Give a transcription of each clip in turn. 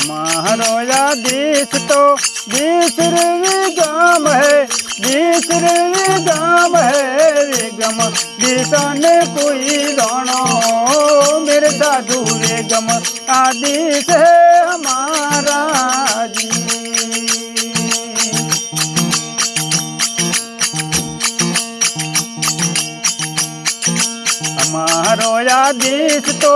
हमारो आदेश तो बीसरवी गाम है, बीसरवी गाम है वेगम दिशाने कोई दानो मेरे साधु वेगम आदेश है हमारा जी। हमारो आदेश तो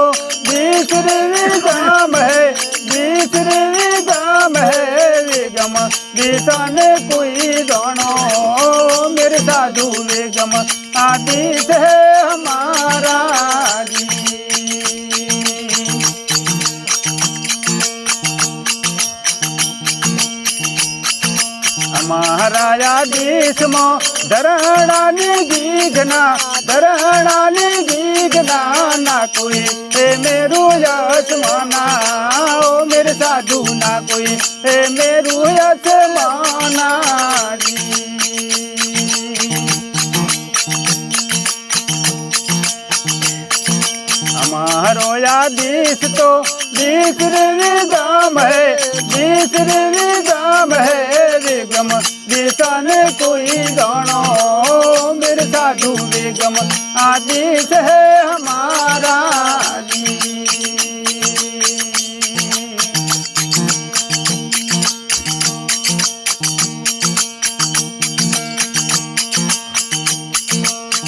बीसरवी गाम है, बीसरवी गाम है वेगम दिशाने कोई दानो मेरे साधु वेगम आदेश है हमारा जी। हमारा आदेश में धरणानी गीगना, धरणानी गीगना ना कोई हे मेरू यशमाना ओ मेरे साधु ना कोई हे मेरू यशमाना जी। हमारो आदेश तो बीसरवी गाम है, बीसरवी गाम है वेगम दिशाने कोई दानो मेरे साधु वेगम आदेश है हमारा जी।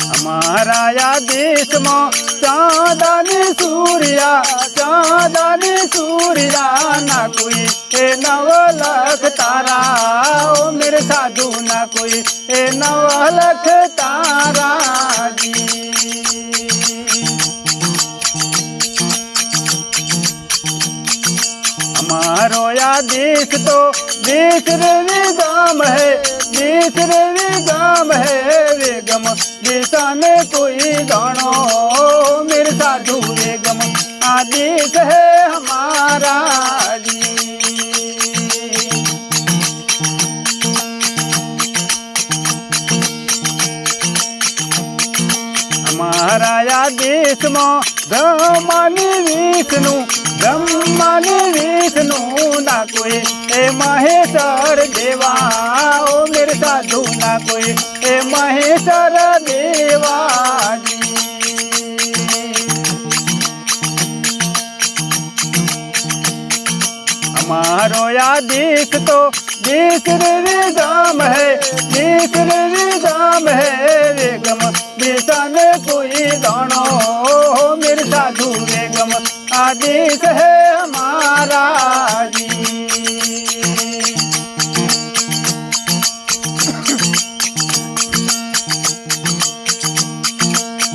हमारा आदेश में चांदनी सूर्या, चांदनी सूर्या ना कोई हे नवलख तारा ओ मेरे साधु ना कोई हे नवलख तारा जी। हमारो आदेश तो बीसरवी गाम है, बीसरवी गाम है वेगम दिशाने कोई दानो मेरे साधु वेगम आदेश है हमारा जी। हमारा आदेश में ब्रह्मानी विष्णु, ब्रह्मानी विष्णु ना कोई हे महेश्वर देवा ओ मेरे साधु ना कोई हे महेश्वर देवा जी। हमारो आदेश तो बीसरवी गाम है, बीसरवी गाम है वेगम दिशाने कोई दानो मेरे साधु वेगम आदेश है हमारा जी।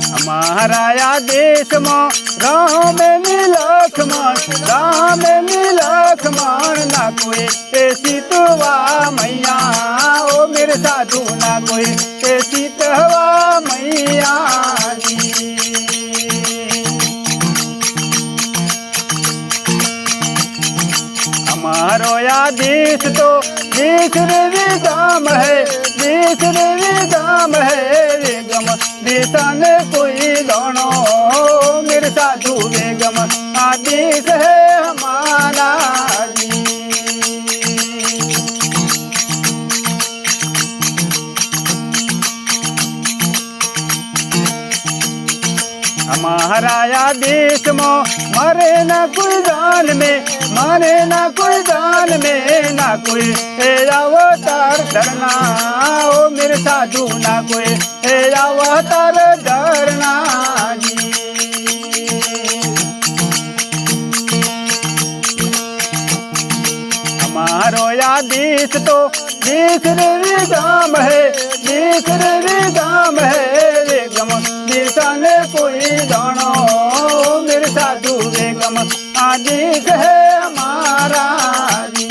हमारा आदेश में राम लक्ष्मण, राम लक्ष्मण ना कोई सीतवा मैया ओ मेरे साधु ना कोई सीतवा मैया जी। हमारो आदेश तो बीसरवी गाम है, बीसरवी गाम है वेगम दिशाने कोई दानो मेरे साधु वेगम आदेश है हमारा जी। हमारा आदेश में मरे ना कोई जान में, मरे ना कोई जान में ना कोई हे अवतार धरना ओ मेरे साधु ना कोई हे अवतार धरना जी। हमारो आदेश तो बीसरवी गाम है, बीसरवी गाम है वेगम दिशाने कोई दानो मेरे साधु वेगम आदेश है हमारा जी।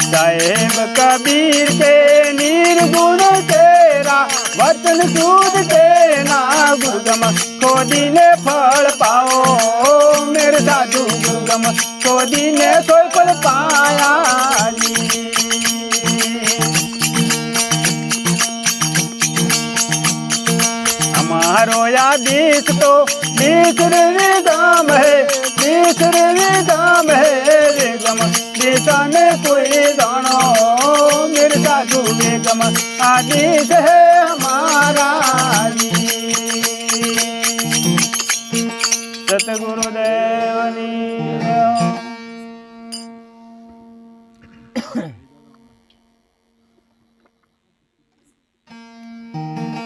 साहेब कबीर के निर्गुण तेरा वचन सूद के ना गुरुगम खोदी ने फल पाओ मेरे साधु गुरुगम खोदी ने कोई फल पाया जी। मारो आदेश तो बीसर विदाम है, बीसर विदाम है। बेगम बेटा में कोई दानो मेरे साधु बेगम आदेश है हमारा। सतगुरु